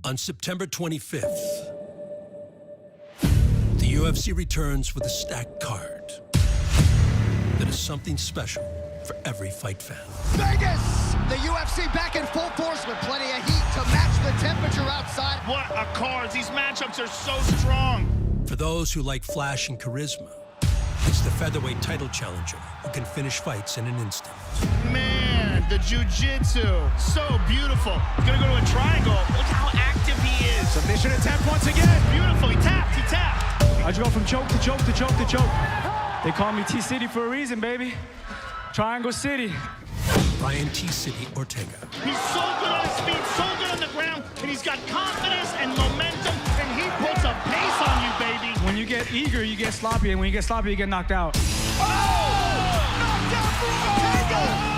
On September 25th, the UFC returns with a stacked card that is something special for every fight fan. Vegas! The UFC back in full force with plenty of heat to match the temperature outside. What a card. These matchups are so strong. For those who like flash and charisma, it's the featherweight title challenger who can finish fights in an instant. Man, the jiu-jitsu, so beautiful. He's gonna go to a triangle. Look how active he is. Submission attempt once again. Beautiful, he tapped. How'd you go from choke to choke to choke to choke? They call me T-City for a reason, baby. Triangle City. Brian T-City Ortega. He's so good on his feet, so good on the ground, and he's got confidence and momentum, and he puts a pace on you, baby. When you get eager, you get sloppy, and when you get sloppy, you get knocked out. Oh! Knocked out for Ortega!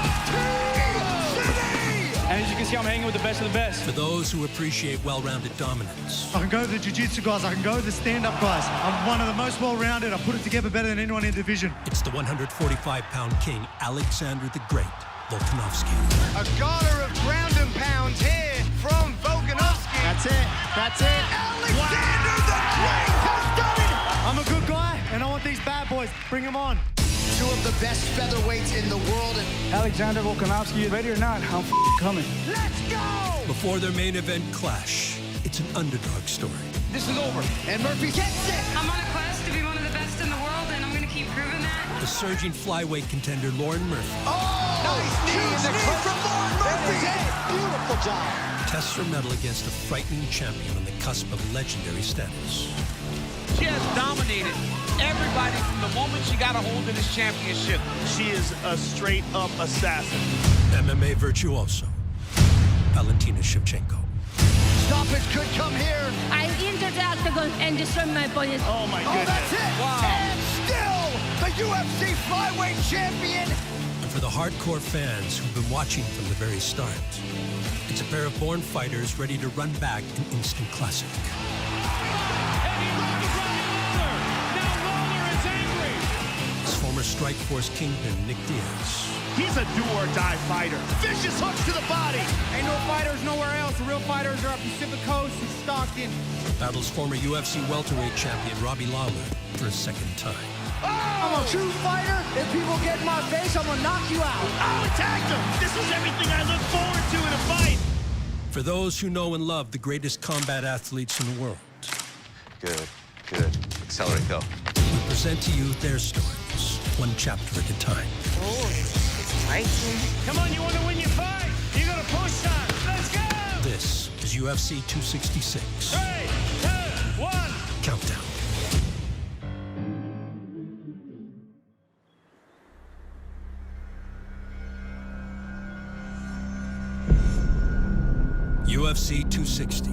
And as you can see, I'm hanging with the best of the best. For those who appreciate well-rounded dominance. I can go with the jiu-jitsu guys, I can go with the stand-up guys. I'm one of the most well-rounded. I put it together better than anyone in the division. It's the 145-pound king, Alexander the Great Volkanovski. A goner of ground and pound here from Volkanovski. That's it. Alexander the Great has done it! I'm a good guy, and I want these bad boys. Bring them on. Two of the best featherweights in the world. Alexander Volkanovski, ready or not, I'm coming. Let's go! Before their main event clash, it's an underdog story. This is over. And Murphy gets it! I'm on a quest to be one of the best in the world, and I'm going to keep proving that. The surging flyweight contender Lauren Murphy Oh! Nice knee from Lauren Murphy! Beautiful job. tests her mettle against a frightening champion on the cusp of legendary status. She has dominated everybody from the moment she got a hold of this championship. She is a straight-up assassin. MMA virtuoso, Valentina Shevchenko. Stoppage could come here. I entered the octagon and destroyed my opponent. Oh, my Oh, goodness. that's it! Wow. And still, the UFC flyweight champion. And for the hardcore fans who've been watching from the very start, it's a pair of born fighters ready to run back an instant classic. His former Strikeforce kingpin, Nick Diaz. He's a do-or-die fighter. Vicious hooks to the body. Ain't no fighters nowhere else. The real fighters are up Pacific Coast and Stockton. Battles former UFC welterweight champion Robbie Lawler for a second time. I'm a true fighter. If people get in my face, I'm gonna knock you out. Oh, he tagged him. This is everything I look forward to in a fight. For those who know and love the greatest combat athletes in the world, Good. Accelerate, go. we present to you their stories, one chapter at a time. Come on, you want to win your fight? You got to push time. Let's go. This is UFC 266 3, 2, 1. Countdown. UFC 260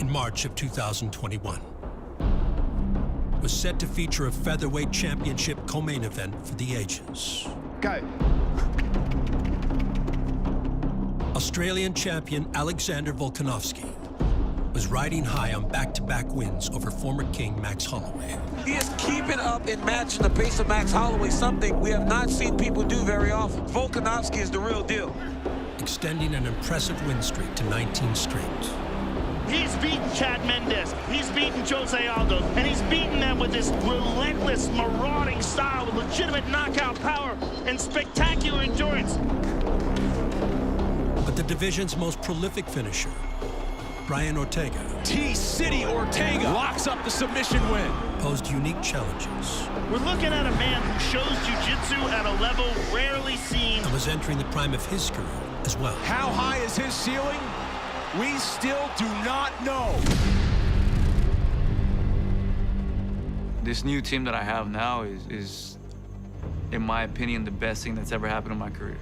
in March of 2021 was set to feature a featherweight championship co-main event for the ages. Go. Australian champion Alexander Volkanovski was riding high on back-to-back wins over former king Max Holloway. He is keeping up and matching the pace of Max Holloway, something we have not seen people do very often. Volkanovski is the real deal. Extending an impressive win streak to 19 straight. He's beaten Chad Mendes, he's beaten Jose Aldo, and he's beaten them with this relentless, marauding style with legitimate knockout power and spectacular endurance. But the division's most prolific finisher, Brian Ortega, T-City Ortega locks up the submission win. posed unique challenges We're looking at a man who shows jiu-jitsu at a level rarely seen. and was entering the prime of his career as well. How high is his ceiling? We still do not know. This new team that I have now is, in my opinion, the best thing that's ever happened in my career.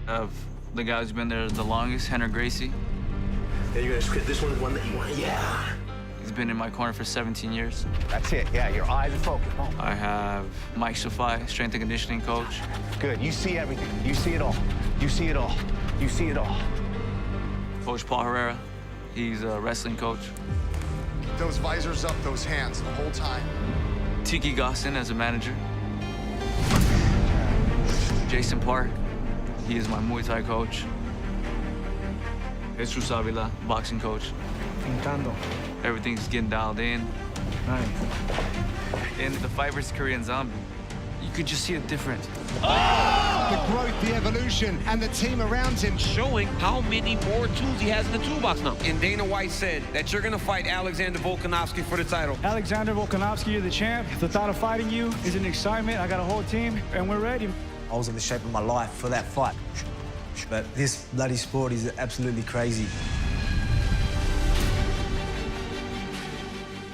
Of the guy who's been there the longest, Henry Gracie. Yeah, you're gonna script this one that you want. Yeah. He's been in my corner for 17 years. That's it. Yeah, your eyes are focused. Oh. I have Mike Shafai, strength and conditioning coach. Good. You see everything. You see it all. You see it all. You see it all. Coach Paul Herrera, he's a wrestling coach. Keep those visors up, those hands, the whole time. Tiki Gostin as a manager. Jason Park, he is my Muay Thai coach. Jesus Avila, boxing coach. Pintando. Everything's getting dialed in. Nice. And the fight versus Korean Zombie, you could just see a difference. The growth, the evolution, and the team around him. Showing how many more tools he has in the toolbox now. And Dana White said that you're going to fight Alexander Volkanovski for the title. Alexander Volkanovski, you're the champ. The thought of fighting you is an excitement. I got a whole team, and we're ready. I was in the shape of my life for that fight. But this bloody sport is absolutely crazy.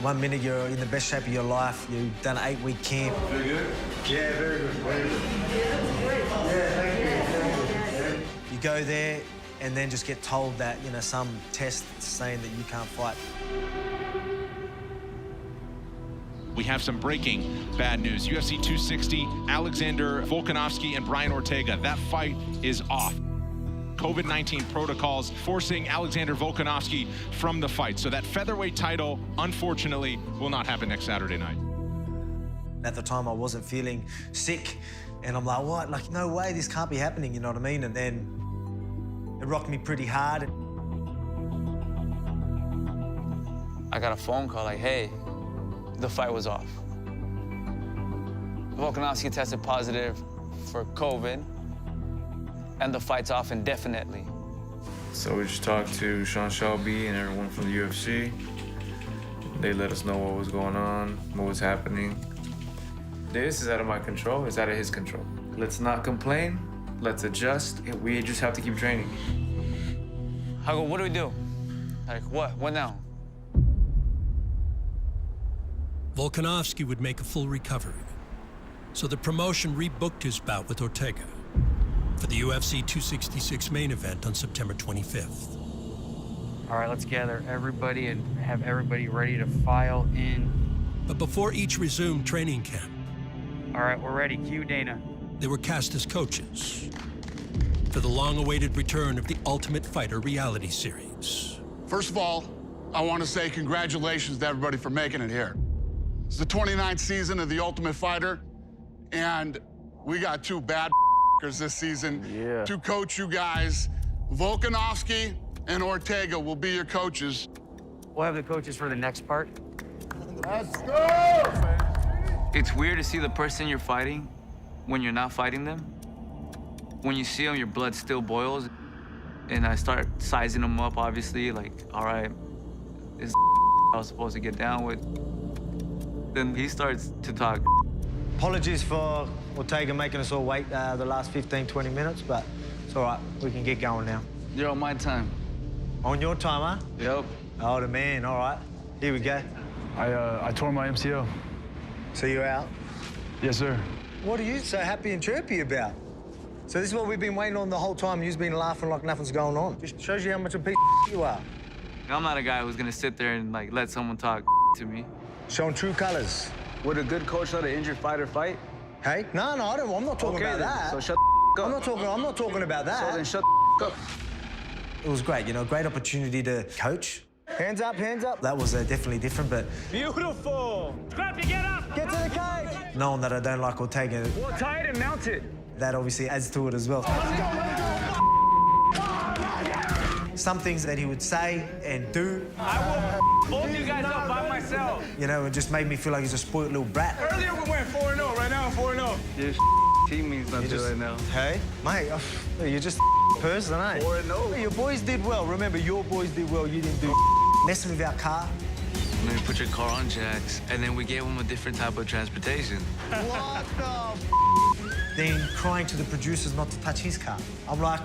1 minute you're in the best shape of your life, you've done an 8-week camp. Very good? Yeah, very good, very good. Yeah, thank you. You go there and then just get told that, you know, some test saying that you can't fight. We have some breaking bad news. UFC 260, Alexander Volkanovski and Brian Ortega. That fight is off. COVID-19 protocols forcing Alexander Volkanovski from the fight. So that featherweight title, unfortunately, will not happen next Saturday night. At the time, I wasn't feeling sick. And I'm like, what? Like, no way, this can't be happening, you know what I mean? And then it rocked me pretty hard. I got a phone call like, hey, the fight was off. Volkanovski tested positive for COVID, and the fight's off indefinitely. So we just talked to Sean Shelby and everyone from the UFC. They let us know what was going on, what was happening. This is out of my control, it's out of his control. Let's not complain, let's adjust, and we just have to keep training. I go, what do we do? Like, what? What now? Volkanovski would make a full recovery, so the promotion rebooked his bout with Ortega for the UFC 266 main event on September 25th. All right, let's gather everybody and have everybody ready to file in. But before each resumed training camp, all right, we're ready. Cue Dana. They were cast as coaches for the long-awaited return of the Ultimate Fighter reality series. First of all, I want to say congratulations to everybody for making it here. It's the 29th season of The Ultimate Fighter, and we got two bad this season to coach you guys. Volkanovski and Ortega will be your coaches. We'll have the coaches for the next part. Let's go! It's weird to see the person you're fighting when you're not fighting them. When you see them, your blood still boils. And I start sizing them up, obviously, like, all right, this is I was supposed to get down with. Then he starts to talk. Apologies for Ortega making us all wait the last 15, 20 minutes, but it's all right. We can get going now. You're on my time. On your time, huh? Yep. Oh, the man. All right. Here we go. I tore my MCL. So you're out? Yes, sir. What are you so happy and chirpy about? So this is what we've been waiting on the whole time. You've been laughing like nothing's going on. Just shows you how much of a piece of you are. I'm not a guy who's gonna sit there and like let someone talk to me. Showing true colors. Would a good coach let an injured fighter fight? Hey, no, I'm not talking about that. So shut the up. I'm not talking about that. So then shut the up. It was great, you know, great opportunity to coach. Hands up, hands up. That was definitely different, but... Beautiful! Scrappy, get up! Get to the cage! Knowing that I don't like Ortega... Well, tie it and mount it. That obviously adds to it as well. Some things that he would say and do... I will both you guys up by myself. You know, it just made me feel like he's a spoiled little brat. Earlier we went 4-0, right now I'm 4-0. This team means nothing right now. Hey, mate, you're just a person, eh? 4-0. Your boys did well. Remember, your boys did well. You didn't do messing with our car. And then we put your car on jacks, and then we gave them a different type of transportation. What the Then crying to the producers not to touch his car. I'm like,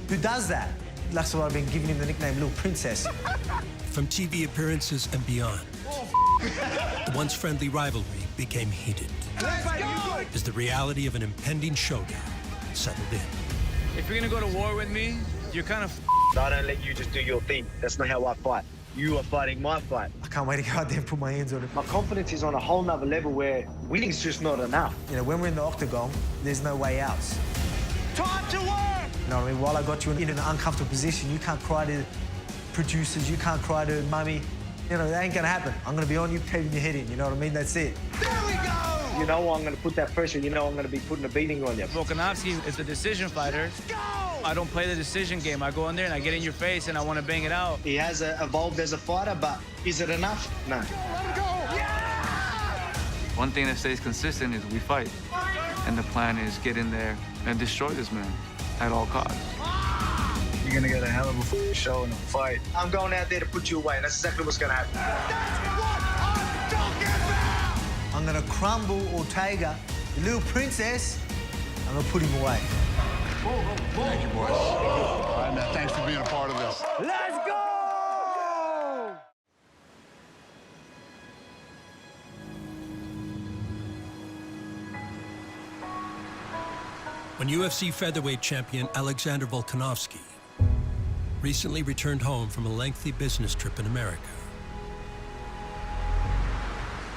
who does that? That's why I've been giving him the nickname Little Princess. From TV appearances and beyond, the once friendly rivalry became heated as the reality of an impending showdown settled in. If you're gonna go to war with me, you're kind of I don't let you just do your thing. That's not how I fight. You are fighting my fight. I can't wait to go out there and put my hands on it. My confidence is on a whole nother level where winning's just not enough. You know, when we're in the octagon, there's no way out. Time to work! You know what I mean? While I got you in an uncomfortable position, you can't cry to producers, you can't cry to mummy. You know, that ain't gonna happen. I'm gonna be on you, caving your head in, you know what I mean? That's it. There we go! You know I'm gonna put that pressure, you know I'm gonna be putting a beating on you. Volkanovski is the decision fighter. I don't play the decision game. I go in there and I get in your face and I want to bang it out. He has evolved as a fighter, but is it enough? No. One thing that stays consistent is we fight. And the plan is get in there and destroy this man at all costs. You're gonna get a hell of a show in a fight. I'm going out there to put you away, and that's exactly what's going to happen. That's what I'm talking about! I'm going to crumble Ortega, the little princess. I'm going to put him away. Thank you, boys. All right, man, thanks for being a part of this. Let's go! When UFC featherweight champion Alexander Volkanovski recently returned home from a lengthy business trip in America,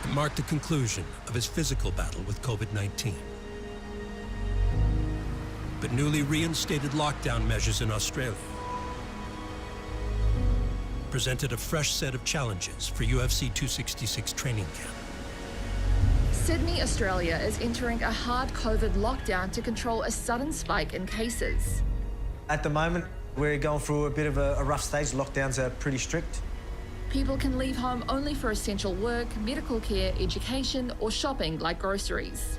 it marked the conclusion of his physical battle with COVID-19. But newly reinstated lockdown measures in Australia presented a fresh set of challenges for UFC 266 training camp. Sydney, Australia is entering a hard COVID lockdown to control a sudden spike in cases. At the moment, we're going through a bit of a rough stage. Lockdowns are pretty strict. People can leave home only for essential work, medical care, education, or shopping like groceries.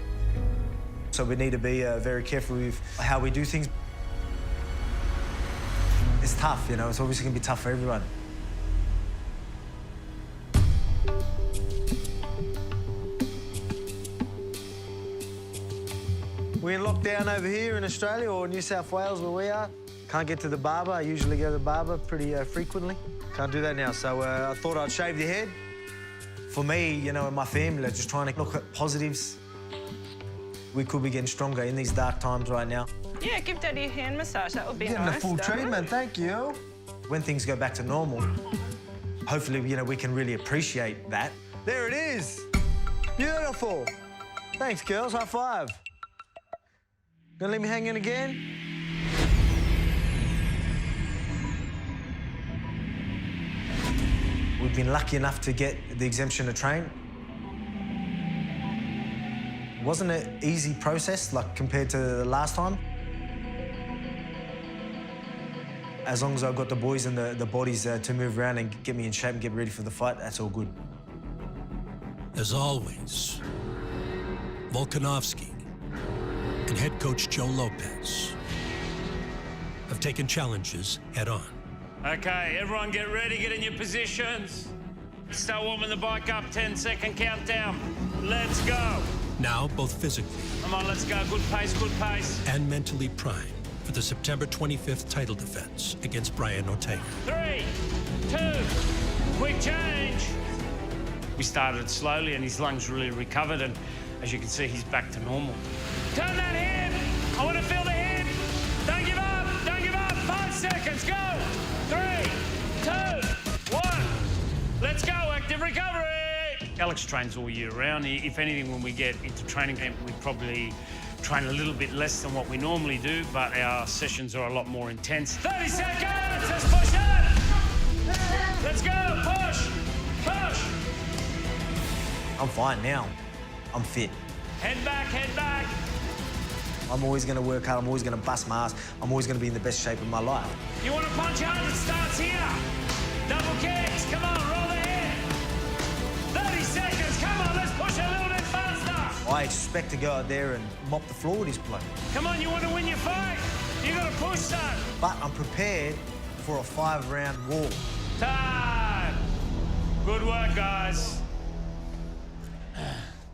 So we need to be very careful with how we do things. It's tough, you know, it's obviously going to be tough for everyone. We're in lockdown over here in Australia or New South Wales where we are. Can't get to the barber. I usually go to the barber pretty frequently. Can't do that now, so I thought I'd shave the head. For me, you know, and my family are just trying to look at positives. We could be getting stronger in these dark times right now. Yeah, give Daddy a hand massage. That would be Getting nice. a full treatment, thank you. When things go back to normal, hopefully, you know, we can really appreciate that. There it is. Beautiful. Thanks, girls. High five. Gonna leave me hanging again? We've been lucky enough to get the exemption to train. It wasn't an easy process, like, compared to the last time. As long as I've got the boys and the bodies to move around and get me in shape and get ready for the fight, that's all good. As always, Volkanovski and head coach Joe Lopez have taken challenges head-on. Okay, everyone get ready, get in your positions. Start warming the bike up, 10-second countdown. Let's go. Now, both physically Come on, let's go. Good pace, good pace. and mentally primed for the September 25th title defense against Brian Ortega. 3, 2, quick change. We started slowly and his lungs really recovered, and as you can see, he's back to normal. Turn that hip. I want to feel the hip. Don't give up. Don't give up. 5 seconds. Go. 3, 2, 1. Let's go. Active recovery. Alex trains all year round. If anything, when we get into training camp, we probably train a little bit less than what we normally do, but our sessions are a lot more intense. 30 seconds. Let's push it. Let's go. Push. Push. I'm fine now. I'm fit. Head back, head back. I'm always going to work hard. I'm always going to bust my ass. I'm always going to be in the best shape of my life. You want to punch hard? It starts here. Double kicks. Come on, roll the head. 30 seconds. Come on, let's push a little bit faster. I expect to go out there and mop the floor with this bloke. Come on, you want to win your fight? You got to push, son. But I'm prepared for a 5-round war. Time. Good work, guys.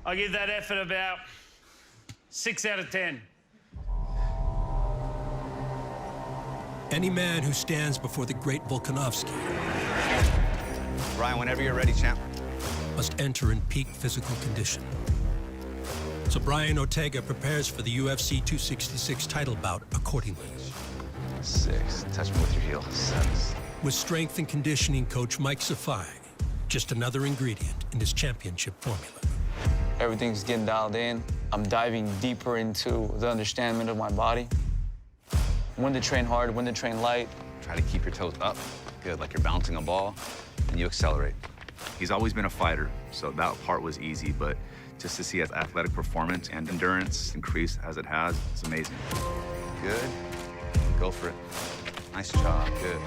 I'll give that effort about 6 out of 10. Any man who stands before the great Volkanovski Brian, whenever you're ready, champ. must enter in peak physical condition. So Brian Ortega prepares for the UFC 266 title bout accordingly. 6. Touch me with your heel. 7. With strength and conditioning coach Mike Safai, just another ingredient in his championship formula. Everything's getting dialed in. I'm diving deeper into the understanding of my body. When to train hard, when to train light. Try to keep your toes up. Good, like you're bouncing a ball, and you accelerate. He's always been a fighter, so that part was easy, but just to see his athletic performance and endurance increase as it has, it's amazing. Good. Go for it. Nice job, good.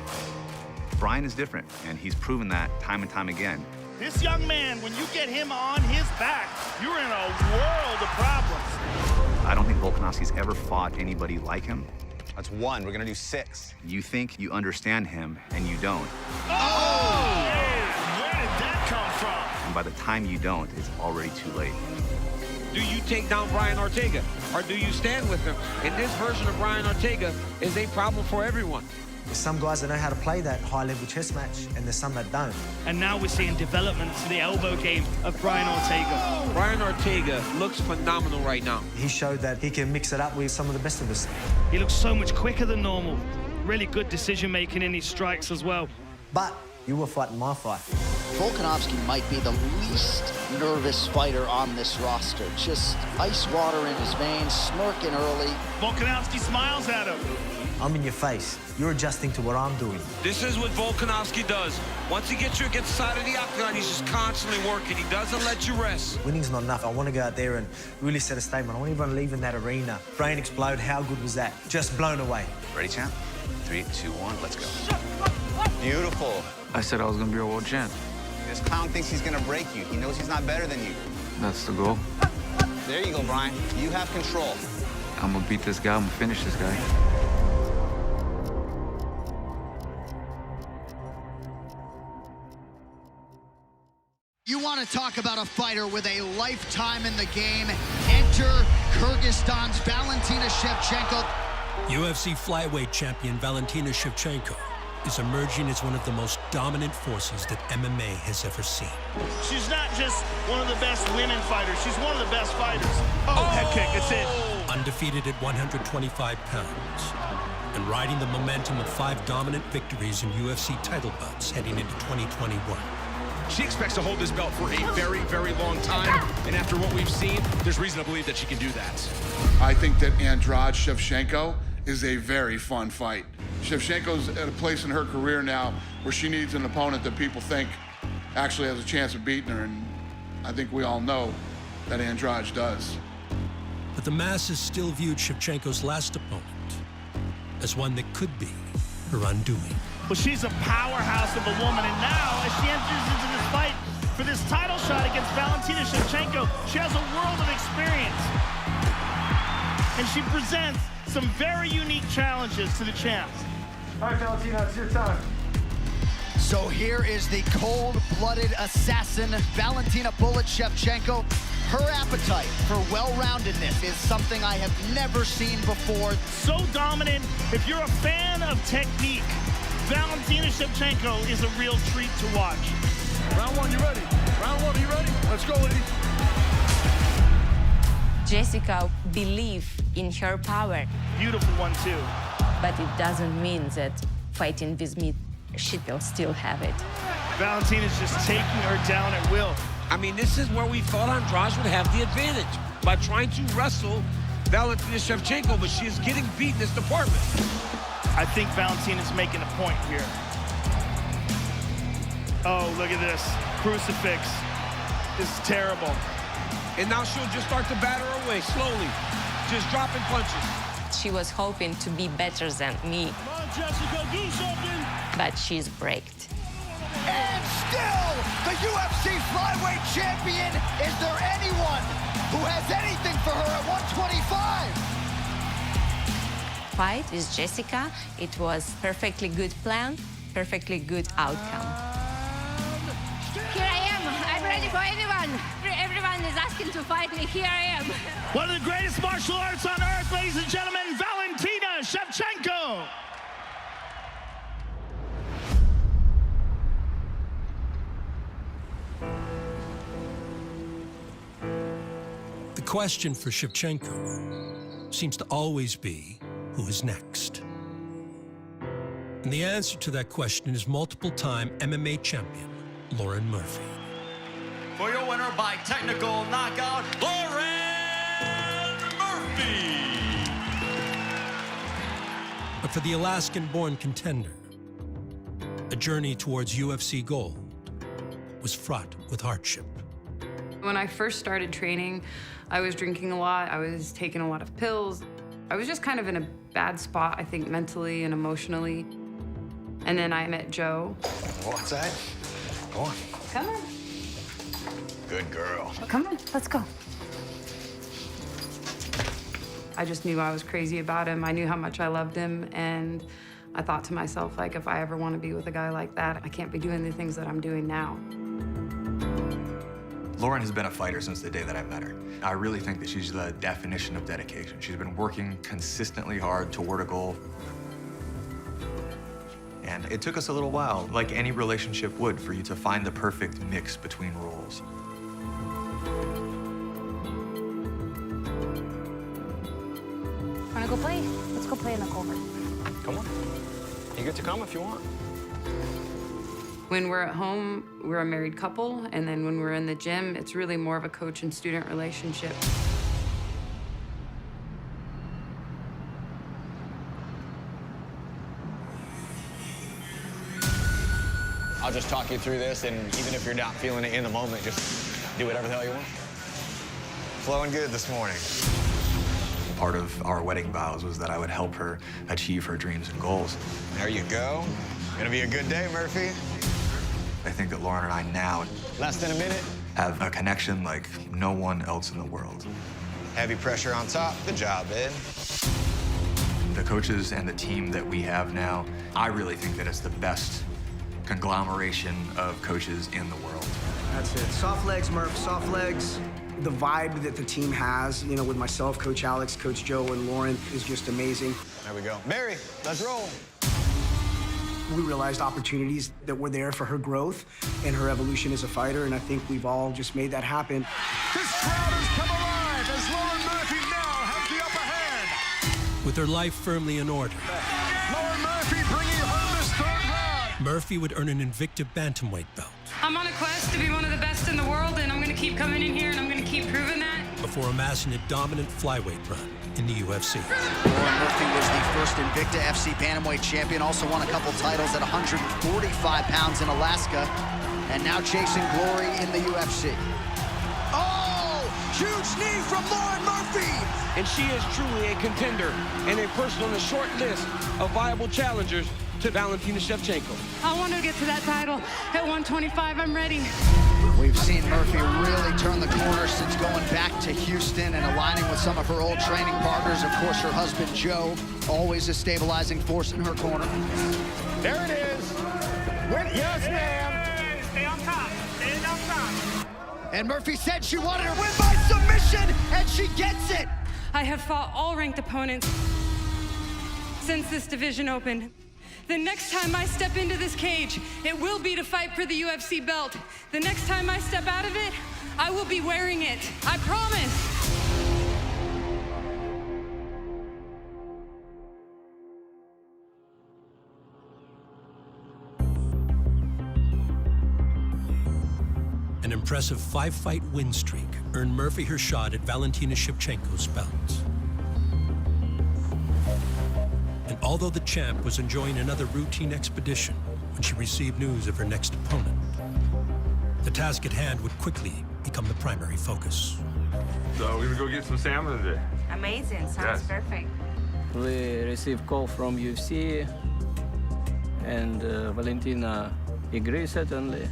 Brian is different, and he's proven that time and time again. This young man, when you get him on his back, you're in a world of problems. I don't think Volkanovski's ever fought anybody like him. That's 1. We're gonna do 6. You think you understand him, and you don't. Oh! Where did that come from? And by the time you don't, it's already too late. Do you take down Brian Ortega, or do you stand with him? And this version of Brian Ortega is a problem for everyone. There's some guys that know how to play that high-level chess match, and there's some that don't. And now we're seeing development to the elbow game of Brian Ortega. Brian Ortega looks phenomenal right now. He showed that he can mix it up with some of the best of us. He looks so much quicker than normal. Really good decision-making in his strikes as well. But you were fighting my fight. Volkanovski might be the least nervous fighter on this roster. Just ice water in his veins, smirking early. Volkanovski smiles at him. I'm in your face. You're adjusting to what I'm doing. This is what Volkanovski does. Once he gets you against the side of the octagon, he's just constantly working. He doesn't let you rest. Winning's not enough. I want to go out there and really set a statement. I want everyone leaving that arena. Brain explode. How good was that? Just blown away. Ready, champ? 3, 2, 1, let's go. Beautiful. I said I was gonna be a world champ. This clown thinks he's gonna break you. He knows he's not better than you. That's the goal. There you go, Brian. You have control. I'm gonna beat this guy. I'm gonna finish this guy. You want to talk about a fighter with a lifetime in the game? Enter Kyrgyzstan's Valentina Shevchenko. UFC flyweight champion Valentina Shevchenko is emerging as one of the most dominant forces that MMA has ever seen. She's not just one of the best women fighters. She's one of the best fighters. Oh, head kick, it's in. Undefeated at 125 pounds and riding the momentum of 5 dominant victories in UFC title bouts heading into 2021. She expects to hold this belt for a very, very long time. And after what we've seen, there's reason to believe that she can do that. I think that Andrade Shevchenko is a very fun fight. Shevchenko's at a place in her career now where she needs an opponent that people think actually has a chance of beating her, and I think we all know that Andrade does. But the masses still viewed Shevchenko's last opponent as one that could be her undoing. Well, she's a powerhouse of a woman, and now as she enters into this fight for this title shot against Valentina Shevchenko, she has a world of experience. And she presents some very unique challenges to the champs. All right, Valentina, it's your time. So here is the cold-blooded assassin, Valentina Bullet Shevchenko. Her appetite for well-roundedness is something I have never seen before. So dominant. If you're a fan of technique, Valentina Shevchenko is a real treat to watch. Round 1, you ready? Round 1, are you ready? Let's go, lady. Jessica believes in her power. Beautiful one, too. But it doesn't mean that fighting with me, she will still have it. Valentina's just taking her down at will. I mean, this is where we thought Andrade would have the advantage by trying to wrestle Valentina Shevchenko, but she is getting beat in this department. I think Valentina's making a point here. Oh, look at this. Crucifix. This is terrible. And now she'll just start to batter her away slowly, just dropping punches. She was hoping to be better than me. Come on, Jessica, do something. But she's braked. And still, the UFC flyweight champion. Is there anyone who has anything for her at 125? Fight with Jessica, it was perfectly good plan, perfectly good outcome. Here I am. I'm ready for anyone. Everyone is asking to fight me. Here I am. One of the greatest martial arts on earth, ladies and gentlemen, Valentina Shevchenko. The question for Shevchenko seems to always be, who is next? And the answer to that question is multiple-time MMA champion Lauren Murphy. For your winner by technical knockout, Lauren Murphy. But for the Alaskan-born contender, a journey towards UFC gold was fraught with hardship. When I first started training, I was drinking a lot. I was taking a lot of pills. I was just kind of in a bad spot, I think, mentally and emotionally. And then I met Joe. Go outside. Go on. Come on. Good girl. Come on, let's go. I just knew I was crazy about him. I knew how much I loved him, and I thought to myself, like, if I ever want to be with a guy like that, I can't be doing the things that I'm doing now. Lauren has been a fighter since the day that I met her. I really think that she's the definition of dedication. She's been working consistently hard toward a goal. And it took us a little while, like any relationship would, for you to find the perfect mix between roles. Wanna go play? Let's go play in the cover. Come on. You get to come if you want. When we're at home, we're a married couple, and then when we're in the gym, it's really more of a coach and student relationship. I'll just talk you through this, and even if you're not feeling it in the moment, just do whatever the hell you want. Flowing good this morning. Part of our wedding vows was that I would help her achieve her dreams and goals. There you go. Gonna be a good day, Murphy. I think that Lauren and I now Less than a minute. have a connection like no one else in the world. Heavy pressure on top. Good job, Ed. The coaches and the team that we have now, I really think that it's the best conglomeration of coaches in the world. That's it. Soft legs, Murph, soft legs. The vibe that the team has, you know, with myself, Coach Alex, Coach Joe, and Lauren is just amazing. There we go. Mary, let's roll. We realized opportunities that were there for her growth and her evolution as a fighter, and I think we've all just made that happen. This crowd has come alive as Lauren Murphy now has the upper hand. With her life firmly in order, Lauren Murphy bringing home this third round. Murphy would earn an Invicta bantamweight belt. I'm on a quest to be one of the best in the world, and I'm gonna keep coming in here, and I'm gonna keep proving that. Before amassing a dominant flyweight run in the UFC. Lauren Murphy was the first Invicta FC Bantamweight champion, also won a couple titles at 145 pounds in Alaska, and now chasing glory in the UFC. Oh, huge knee from Lauren Murphy! And she is truly a contender and a person on the short list of viable challengers to Valentina Shevchenko. I want to get to that title at 125. I'm ready. We've seen Murphy really turn the corner since going back to Houston and aligning with some of her old training partners. Of course, her husband, Joe, always a stabilizing force in her corner. There it is. Yes, ma'am. Stay on top. Stand on top. And Murphy said she wanted her win by submission, and she gets it. I have fought all ranked opponents since this division opened. The next time I step into this cage, it will be to fight for the UFC belt. The next time I step out of it, I will be wearing it. I promise. An impressive 5-fight win streak earned Murphy her shot at Valentina Shevchenko's belt. And although the champ was enjoying another routine expedition when she received news of her next opponent, the task at hand would quickly become the primary focus. So we're gonna go get some salmon today. Amazing, sounds perfect. We received call from UFC, and Valentina agreed certainly.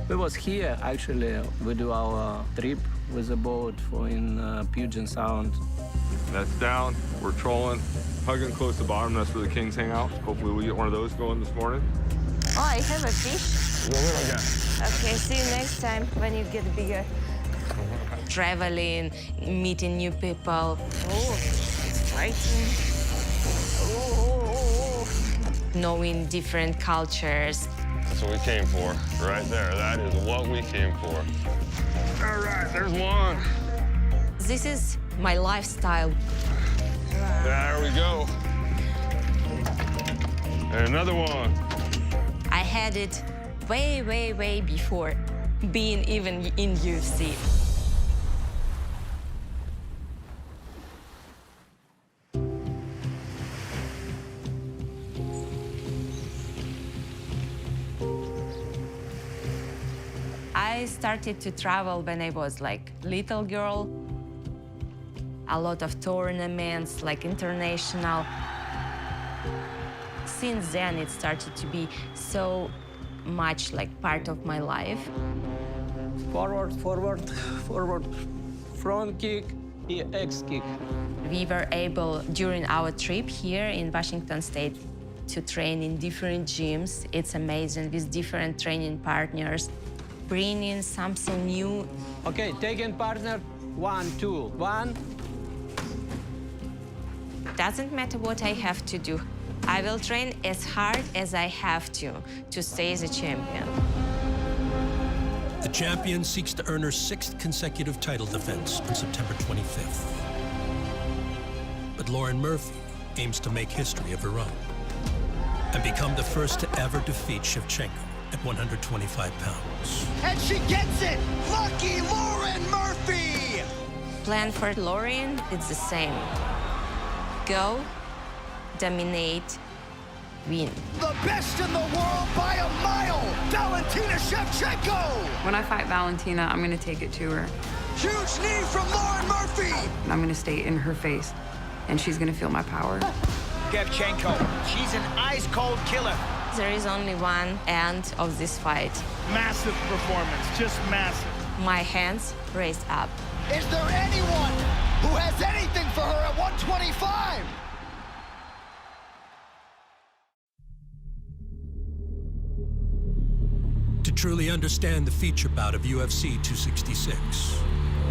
We was here actually. We do our trip with a boat for in Puget Sound. That's down. We're trolling, hugging close to the bottom. That's where the kings hang out. Hopefully we get one of those going this morning. Oh, I have a fish. What little guy? Okay, see you next time when you get bigger. Traveling, meeting new people. Oh, it's fighting. Oh. Knowing different cultures. That's what we came for, right there. That is what we came for. All right, there's one. This is my lifestyle. There we go. And another one. I had it way, way, way before being even in UFC. I started to travel when I was like little girl. A lot of tournaments, like international. since then, it started to be so much like part of my life. Forward, forward, forward, front kick, X kick. We were able, during our trip here in Washington State, to train in different gyms. It's amazing, with different training partners, bringing something new. Okay, taking partner, 1, 2, 1. Doesn't matter what I have to do. I will train as hard as I have to stay the champion. The champion seeks to earn her 6th consecutive title defense on September 25th. But Lauren Murphy aims to make history of her own and become the first to ever defeat Shevchenko at 125 pounds. And she gets it! Lucky Lauren Murphy! Plan for Lauren, it's the same. Go, dominate, win. The best in the world by a mile, Valentina Shevchenko! When I fight Valentina, I'm gonna take it to her. Huge knee from Lauren Murphy! I'm gonna stay in her face, and she's gonna feel my power. Shevchenko, she's an ice-cold killer. There is only one end of this fight. Massive performance, just massive. My hands raised up. Is there anyone who has anything for her at 125? To truly understand the feature bout of UFC 266,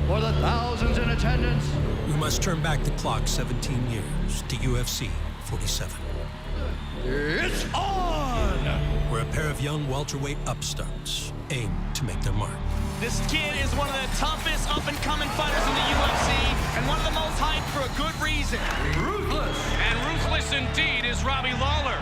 For the thousands in attendance, we must turn back the clock 17 years to UFC 47. it's on! Where a pair of young welterweight upstarts aim to make their mark. This kid is one of the toughest up-and-coming fighters in the UFC, and one of the most hyped for a good reason. Ruthless! And ruthless indeed is Robbie Lawler.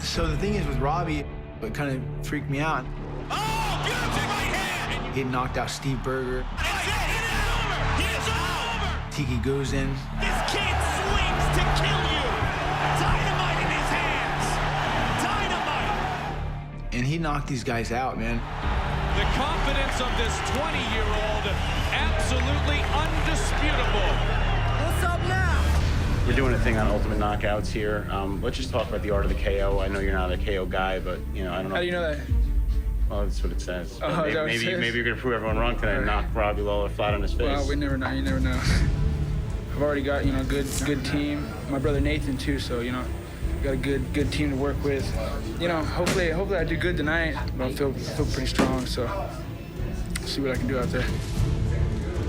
So the thing is with Robbie, it kind of freaked me out. Oh, beautiful right hand! He knocked out Steve Berger, That's it! It is over! He is over! Tiki Guzin. This kid swings to kill you! Dynamite in his hands! Dynamite! And he knocked these guys out, man. The confidence of this 20-year-old, absolutely undisputable. What's up now? We're doing a thing on Ultimate Knockouts here. Let's just talk about the art of the KO. I know you're not a KO guy, but I don't know. How do you know that? Well, that's what it says. Oh, maybe you're gonna prove everyone wrong tonight and knock Robbie Lawler flat on his face. Well, we never know. You never know. I've already got good team. My brother Nathan too. So got a good team to work with. Hopefully I do good tonight. But I feel pretty strong. So see what I can do out there.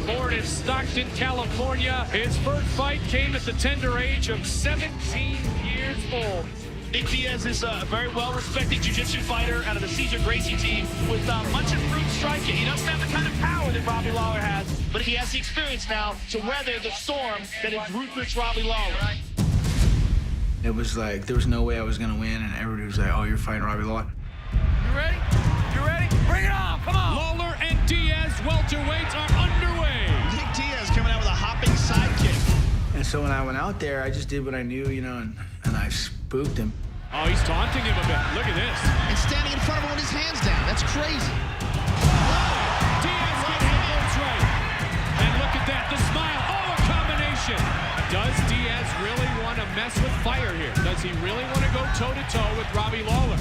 Born in Stockton, California, his first fight came at the tender age of 17 years old. Nick Diaz is a very well-respected jiu-jitsu fighter out of the Cesar Gracie team with much improved striking. He doesn't have the kind of power that Robbie Lawler has, but he has the experience now to weather the storm that is ruthless Robbie Lawler. It was like, there was no way I was gonna win, and everybody was like, oh, you're fighting Robbie Lawler. You ready? You ready? Bring it on! Come on! Lawler and Diaz welterweights are underway. Nick Diaz coming out with a hopping sidekick. And so when I went out there, I just did what I knew, and I spooked him. Oh, he's taunting him a bit. Look at this. And standing in front of him with his hands down. That's crazy. Diaz gets hands right. And look at that, the smile. Oh, a combination. Does Diaz really want to mess with fire here? Does he really want to go toe-to-toe with Robbie Lawler?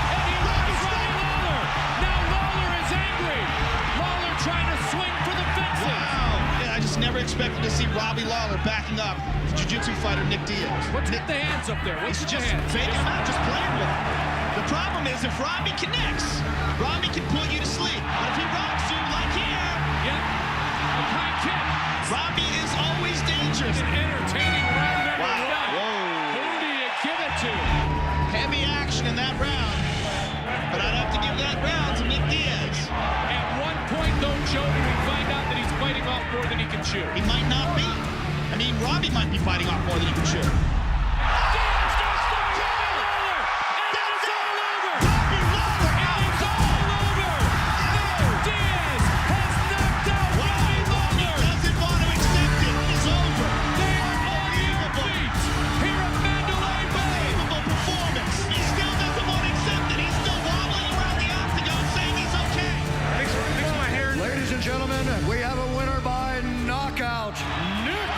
And he runs Robbie Lawler. Now Lawler is angry. Lawler trying to swing for the fences. Wow. Yeah, I just never expected to see Robbie Lawler backing up the jiu-jitsu fighter Nick Diaz. What's with the hands up there? What's with the hands? Faking him out, just playing with him. The problem is if Robbie connects, Robbie can put you to sleep. But if he rocks you like here, a high kick. Robbie is always dangerous. An entertaining round number one. Whoa. Who do you give it to? Heavy action in that round. But I'd have to give that round to Nick Diaz. At one point, though, Joe, we find out that he's biting off more than he can chew. He might not be. I mean, Robbie might be fighting off more than he can chew. Gentlemen, we have a winner by knockout, Nick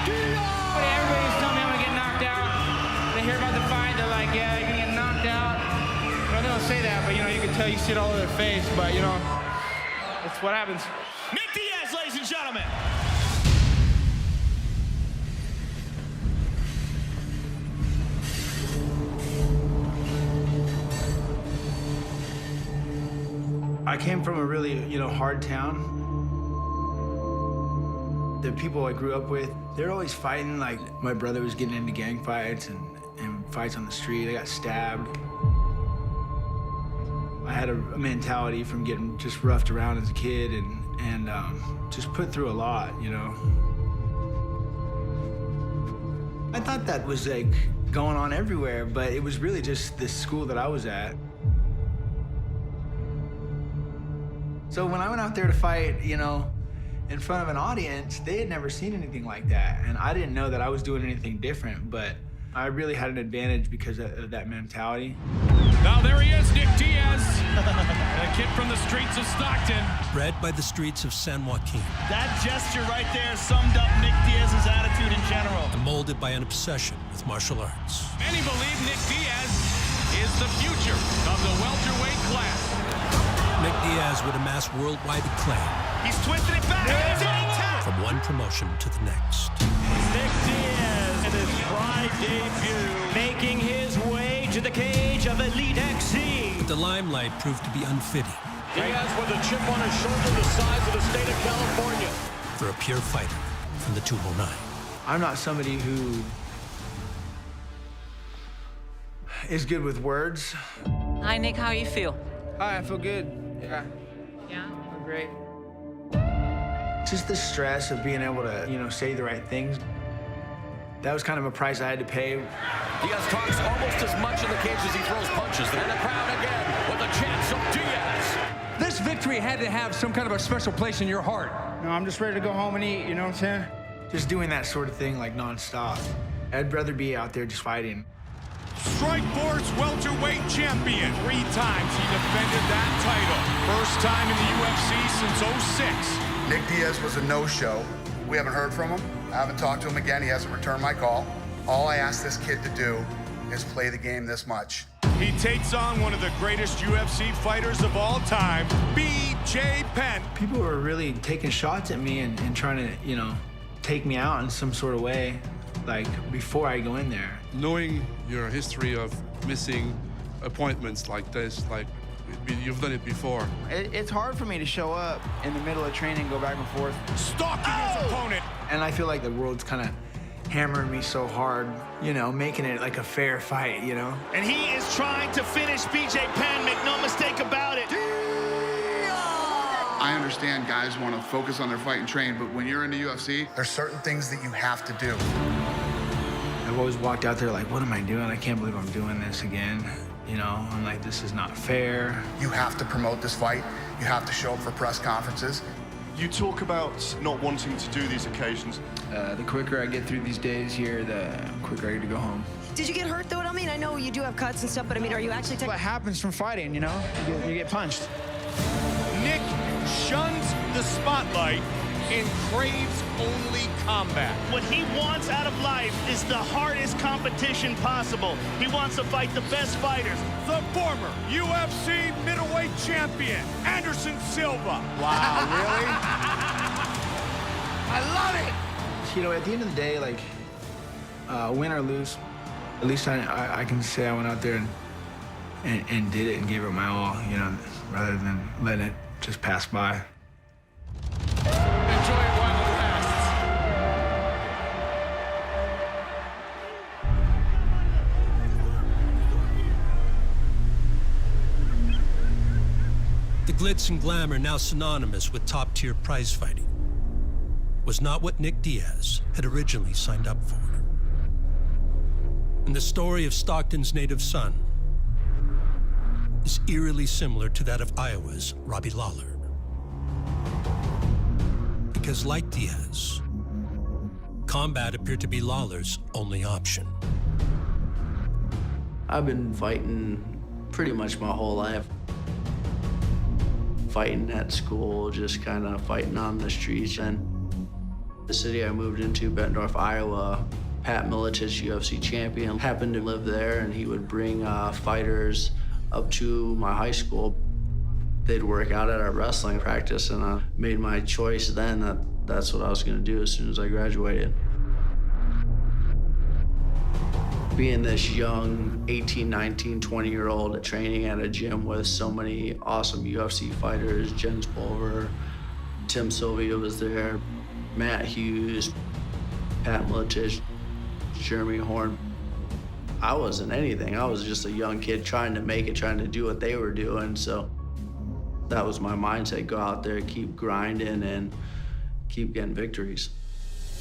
Diaz! Everybody's telling me I'm gonna get like, yeah, you can get knocked out. You know, they don't say that, but, you know, you can tell you see it all over their face, but, you know, that's what happens. Nick Diaz, ladies and gentlemen. I came from a really, you know, hard town. The people I grew up with, they're always fighting. Like, my brother was getting into gang fights and fights on the street. I got stabbed. I had a mentality from getting just roughed around as a kid and just put through a lot, you know. I thought that was like going on everywhere, but it was really just the school that I was at. So when I went out there to fight, you know, in front of an audience, they had never seen anything like that. And I didn't know that I was doing anything different, but I really had an advantage because of that mentality. Now there he is, Nick Diaz, a kid from the streets of Stockton. Bred by the streets of San Joaquin. That gesture right there summed up Nick Diaz's attitude in general. And molded by an obsession with martial arts. Many believe Nick Diaz is the future of the welterweight class. Nick Diaz would amass worldwide acclaim. He's twisted it back. From one promotion to the next. Nick Diaz in his Pride debut, making his way to the cage of Elite XC. But the limelight proved to be unfitting. Diaz with a chip on his shoulder the size of the state of California. For a pure fighter from the 209. I'm not somebody who is good with words. Hi, Nick. How you feel? Hi, I feel good. Yeah. Yeah? I'm great. Just the stress of being able to, you know, say the right things. That was kind of a price I had to pay. Diaz talks almost as much in the cage as he throws punches. And the crowd again with the chants of Diaz. This victory had to have some kind of a special place in your heart. No, I'm just ready to go home and eat, you know what I'm saying? Just doing that sort of thing, like, nonstop. I'd rather be out there just fighting. Strikeforce welterweight champion. 3 times he defended that title. First time in the UFC since '06. Nick Diaz was a no-show. We haven't heard from him. I haven't talked to him again. He hasn't returned my call. All I asked this kid to do is play the game this much. He takes on one of the greatest UFC fighters of all time, B.J. Penn. People were really taking shots at me and trying to, you know, take me out in some sort of way, like, before I go in there. Knowing your history of missing appointments like this, like, you've done it before. It's hard for me to show up in the middle of training, go back and forth. Stalking his opponent. And I feel like the world's kind of hammering me so hard, you know, making it like a fair fight, you know? And he is trying to finish B.J. Penn, make no mistake about it. I understand guys want to focus on their fight and train, but when you're in the UFC, there's certain things that you have to do. I've always walked out there like, what am I doing? I can't believe I'm doing this again. You know, I'm like, this is not fair. You have to promote this fight. You have to show up for press conferences. You talk about not wanting to do these occasions. The quicker I get through these days here, the quicker I get to go home. Did you get hurt, though? I mean, I know you do have cuts and stuff, but I mean, are you actually... What happens from fighting, you know? You get punched. Nick shuns the spotlight and craves only combat. What he wants out of life is the hardest competition possible. He wants to fight the best fighters. The former UFC middleweight champion, Anderson Silva. Wow, really? I love it! You know, at the end of the day, like, win or lose, at least I can say I went out there and did it and gave it my all, you know, rather than letting it just pass by. Enjoy it while it lasts. The glitz and glamour, now synonymous with top-tier prize fighting, was not what Nick Diaz had originally signed up for. And the story of Stockton's native son is eerily similar to that of Iowa's Robbie Lawler. Because like Diaz, combat appeared to be Lawler's only option. I've been fighting pretty much my whole life. Fighting at school, just kind of fighting on the streets. And the city I moved into, Bettendorf, Iowa, Pat Miletich, UFC champion, happened to live there, and he would bring fighters up to my high school. They'd work out at our wrestling practice, and I made my choice then that that's what I was going to do as soon as I graduated. Being this young 18, 19, 20-year-old training at a gym with so many awesome UFC fighters, Jens Pulver, Tim Sylvia was there, Matt Hughes, Pat Miletich, Jeremy Horn. I wasn't anything. I was just a young kid trying to make it, trying to do what they were doing. So that was my mindset. Go out there, keep grinding, and keep getting victories.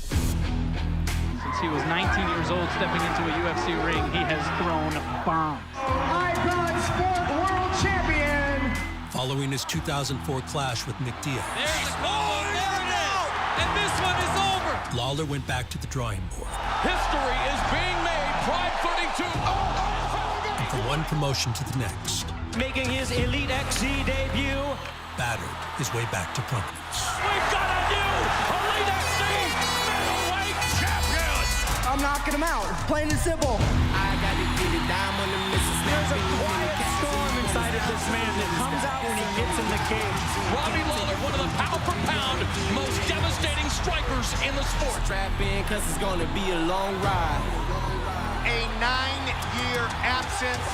Since he was 19 years old, stepping into a UFC ring, he has thrown bombs. Icon Sport World Champion. Following his 2004 clash with Nick Diaz, There's the combo. There it is. And this one is over. Lawler went back to the drawing board. History is being made. Pride 32. And from one promotion to the next, Making his Elite XC debut. battered his way back to prominence. We've got a new Elite XC middleweight champion. I'm knocking him out, plain and simple. I got to get it down when the missus. There's a quiet storm inside of this man that comes out when he gets in the cage. Robbie Lawler, one of the pound for pound most devastating strikers in the sport. Strap in, cause it's gonna be a long ride. A 9-year absence.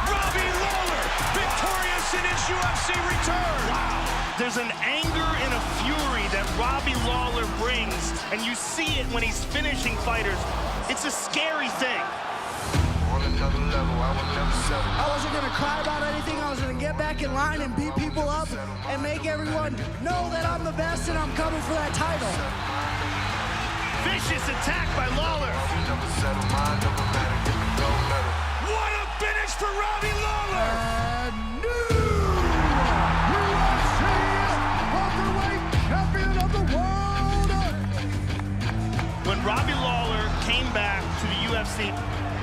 Robbie Lawler, victorious in his UFC return. Wow. There's an anger and a fury that Robbie Lawler brings, and you see it when he's finishing fighters. It's a scary thing. On another level, I will never settle. I wasn't gonna cry about anything. I was gonna get back in line and beat people up and make everyone know that I'm the best and I'm coming for that title. Vicious attack by Lawler. What a finish for Robbie Lawler! New UFC welterweight champion of the world. When Robbie Lawler came back to the UFC,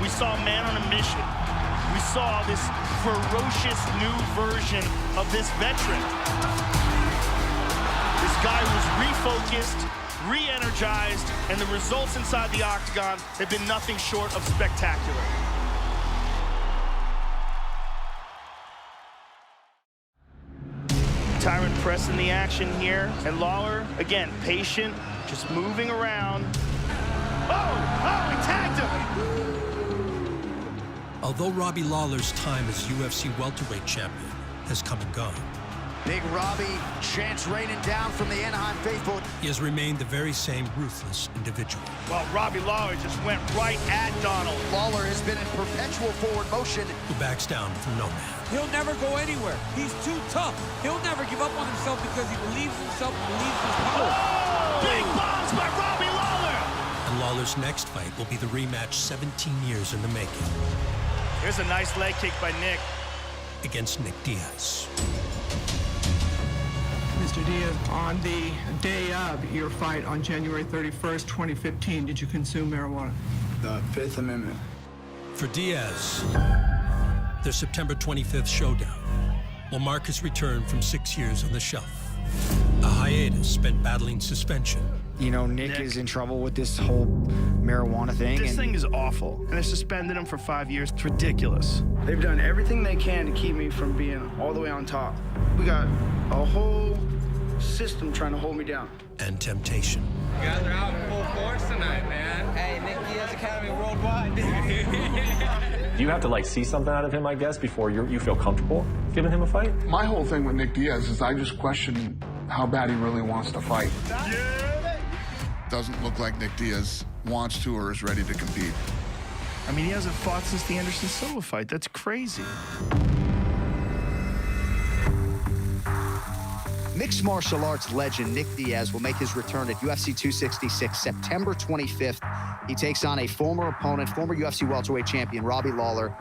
we saw a man on a mission. We saw this ferocious new version of this veteran. This guy was refocused, re-energized, and the results inside the octagon have been nothing short of spectacular. Tyrant pressing the action here, and Lawler, again, patient, just moving around. Oh, he tagged him! Although Robbie Lawler's time as UFC welterweight champion has come and gone, Big Robbie chants raining down from the Anaheim faithful. he has remained the very same ruthless individual. Well, Robbie Lawler just went right at Donald. Lawler has been in perpetual forward motion. Who backs down from no man. He'll never go anywhere. He's too tough. He'll never give up on himself because he believes in himself and believes in his power. Oh! Big bombs by Robbie Lawler! And Lawler's next fight will be the rematch 17 years in the making. Here's a nice leg kick by Nick. Against Nick Diaz. Mr. Diaz, on the day of your fight on January 31st, 2015, did you consume marijuana? The Fifth Amendment. For Diaz, their September 25th showdown will mark his return from 6 years on the shelf. A hiatus spent battling suspension. You know, Nick is in trouble with this whole marijuana thing. This thing is awful, and they suspended him for 5 years. It's ridiculous. They've done everything they can to keep me from being all the way on top. We got a whole system trying to hold me down. And temptation. You guys are out in full force tonight, man. Hey, Nick Diaz Academy Worldwide. You have to, like, see something out of him, I guess, before you feel comfortable giving him a fight? My whole thing with Nick Diaz is I just question how bad he really wants to fight. Doesn't look like Nick Diaz wants to or is ready to compete. I mean, he hasn't fought since the Anderson Silva fight. That's crazy. Mixed martial arts legend Nick Diaz will make his return at UFC 266 September 25th. He takes on a former opponent, former UFC welterweight champion, Robbie Lawler.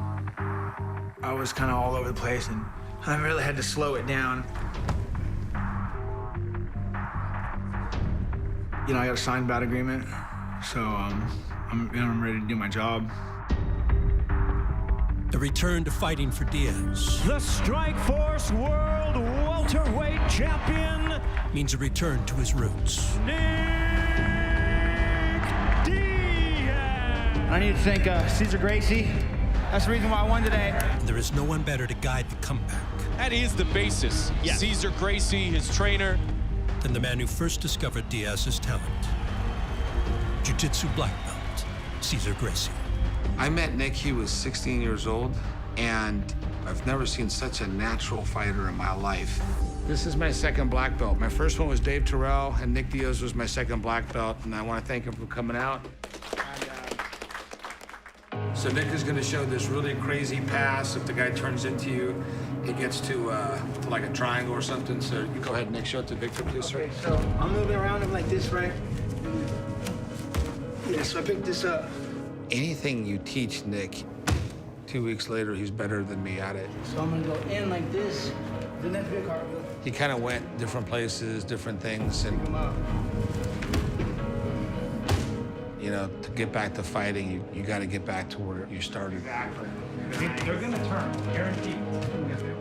I was kind of all over the place, and I really had to slow it down. You know, I got a signed bout agreement, so I'm ready to do my job. The return to fighting for Diaz. The Strikeforce World Welterweight Champion means a return to his roots. Nick Diaz. And I need to thank Cesar Gracie. That's the reason why I won today. And there is no one better to guide the comeback. That is the basis. Yes. Cesar Gracie, his trainer. Than the man who first discovered Diaz's talent. Jiu-Jitsu black belt, Cesar Gracie. I met Nick, he was 16 years old, and I've never seen such a natural fighter in my life. This is my second black belt. My first one was Dave Terrell, and Nick Diaz was my second black belt, and I want to thank him for coming out. So Nick is going to show this really crazy pass. If the guy turns into you, he gets to like a triangle or something. So you go ahead, Nick, show it to Victor, please, sir. Okay, so I'm moving around him like this, right? Yeah, so I picked this up. Anything you teach Nick, 2 weeks later, he's better than me at it. So I'm gonna go in like this. Then that's big cartwheel. He kind of went different places, different things, and you know, to get back to fighting, you got to get back to where you started. Exactly. They're gonna turn, guaranteed.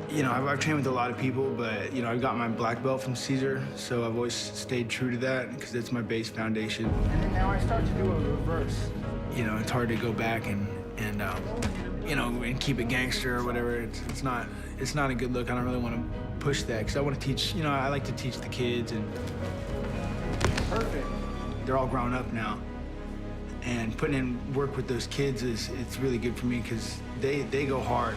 You know, I've trained with a lot of people, but, you know, I got my black belt from Cesar, so I've always stayed true to that because it's my base foundation. And then now I start to do a reverse. You know, it's hard to go back and you know, and keep it gangster or whatever. It's not a good look. I don't really want to push that because I want to teach, you know, I like to teach the kids and perfect. They're all grown up now. And putting in work with those kids it's really good for me because they go hard.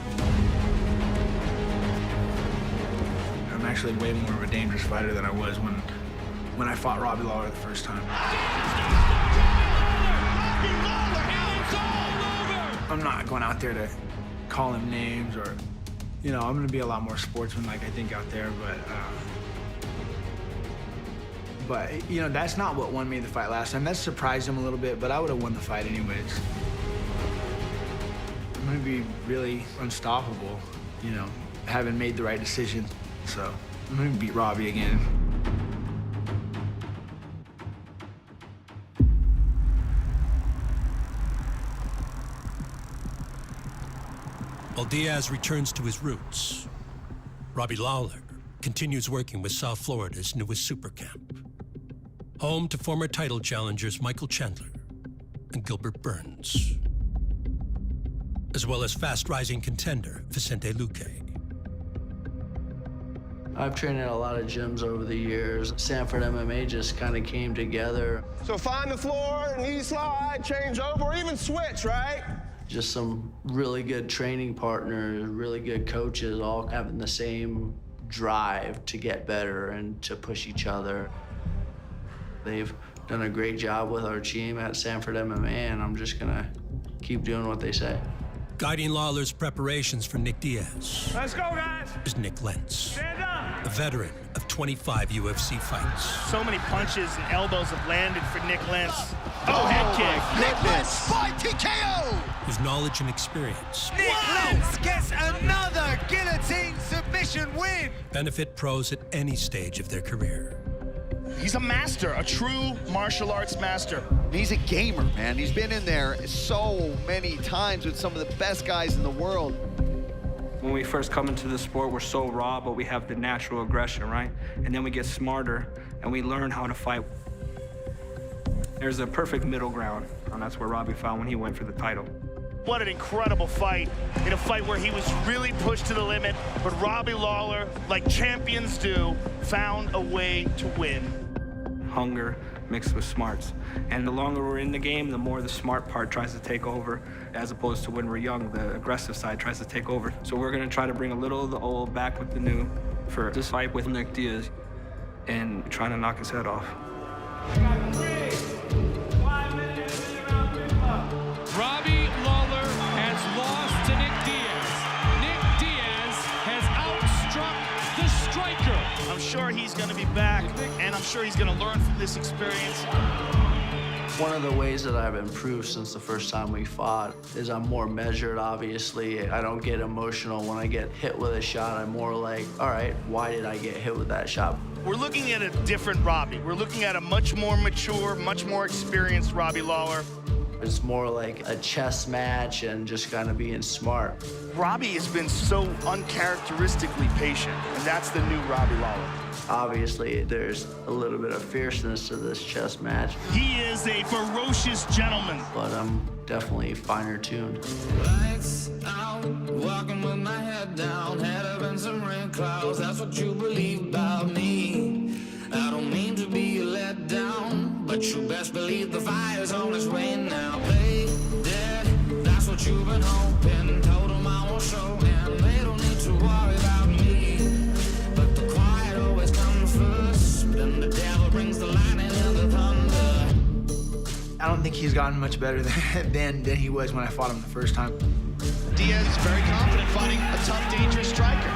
I'm actually way more of a dangerous fighter than I was when I fought Robbie Lawler the first time. I'm not going out there to call him names or, you know, I'm going to be a lot more sportsmanlike, I think, out there, but, you know, that's not what won me the fight last time. That surprised him a little bit, but I would have won the fight anyways. I'm going to be really unstoppable, you know, having made the right decision. So I'm going to beat Robbie again. While Diaz returns to his roots, Robbie Lawler continues working with South Florida's newest super camp, home to former title challengers Michael Chandler and Gilbert Burns, as well as fast-rising contender Vicente Luque. I've trained at a lot of gyms over the years. Sanford MMA just kind of came together. So find the floor, knee slide, change over, or even switch, right? Just some really good training partners, really good coaches, all having the same drive to get better and to push each other. They've done a great job with our team at Sanford MMA, and I'm just gonna keep doing what they say. Guiding Lawler's preparations for Nick Diaz. Let's go, guys. Is Nick Lentz, Stand up. a veteran of 25 UFC fights. So many punches and elbows have landed for Nick Lentz. Oh, head kick. Nick Lentz by TKO. Whose knowledge and experience Nick Lentz gets another guillotine submission win. benefit pros at any stage of their career. He's a master, a true martial arts master. He's a gamer, man. He's been in there so many times with some of the best guys in the world. When we first come into the sport, we're so raw, but we have the natural aggression, right? And then we get smarter, and we learn how to fight. There's a perfect middle ground, and that's where Robbie found when he went for the title. What an incredible fight, in a fight where he was really pushed to the limit, but Robbie Lawler, like champions do, found a way to win. Hunger mixed with smarts. And the longer we're in the game, the more the smart part tries to take over, as opposed to when we're young, the aggressive side tries to take over. So we're gonna try to bring a little of the old back with the new for this fight with Nick Diaz and trying to knock his head off. Robbie Lawler has lost to Nick Diaz. Nick Diaz has outstruck the striker. I'm sure he's gonna be back, and I'm sure he's gonna learn from this experience. One of the ways that I've improved since the first time we fought is I'm more measured, obviously. I don't get emotional when I get hit with a shot. I'm more like, all right, why did I get hit with that shot? We're looking at a different Robbie. We're looking at a much more mature, much more experienced Robbie Lawler. It's more like a chess match and just kind of being smart. Robbie has been so uncharacteristically patient, and that's the new Robbie Lawler. Obviously, there's a little bit of fierceness to this chess match. He is a ferocious gentleman. But I'm definitely finer tuned. Lights out, walking with my head down, head up in some rain clouds. That's what you believe about me. I don't mean to be let down, but you best believe the fire's on its way now. Play dead, that's what you've been hoping. Told them I won't show, and they don't need to worry about me. But the quiet always comes first, then the devil brings the lightning and the thunder. I don't think he's gotten much better than he was when I fought him the first time. Diaz is very confident fighting a tough, dangerous striker.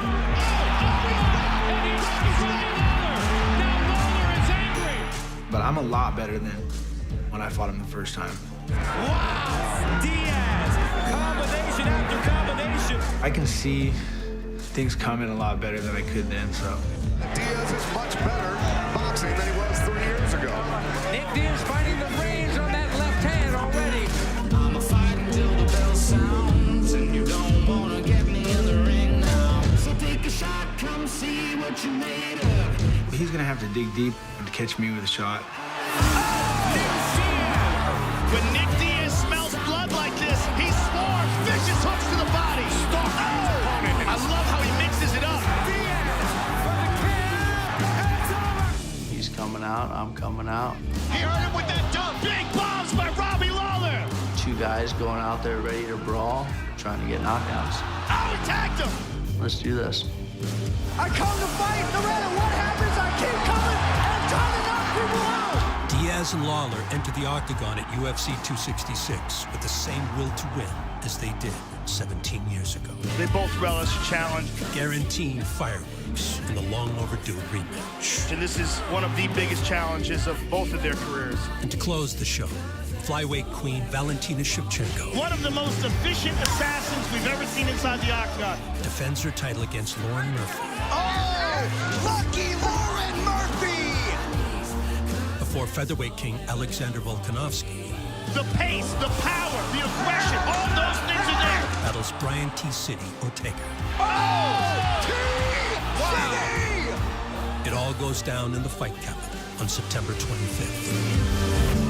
But I'm a lot better than when I fought him the first time. Wow! Diaz, combination after combination. I can see things coming a lot better than I could then, so. Diaz is much better boxing than he was 3 years ago. Nick Diaz finding the range on that left hand already. I'm a fight until the bell sounds, and you don't want to get me in the ring now. So take a shot, come see what you made of. He's gonna have to dig deep to catch me with a shot. When Nick Diaz smells blood like this, he swarms vicious hooks to the body. I love how he mixes it up. He's coming out, I'm coming out. He hurt him with that dump. Big bombs by Robbie Lawler. Two guys going out there ready to brawl, trying to get knockouts. Oh, he tagged him. Let's do this. I come to fight. No matter what happens, I keep coming and I'm trying to knock people out. Diaz and Lawler enter the octagon at UFC 266 with the same will to win as they did 17 years ago. They both relish a challenge. Guaranteeing fireworks in the long overdue rematch. And this is one of the biggest challenges of both of their careers. And to close the show, flyweight queen Valentina Shevchenko. One of the most efficient assassins we've ever seen inside the octagon. Defends her title against Lauren Murphy. Oh, lucky Lauren Murphy! Before featherweight king Alexander Volkanovski. The pace, the power, the aggression, all those things are there. Battles Brian T. City Ortega. Oh, T. City! It all goes down in the fight capital on September 25th.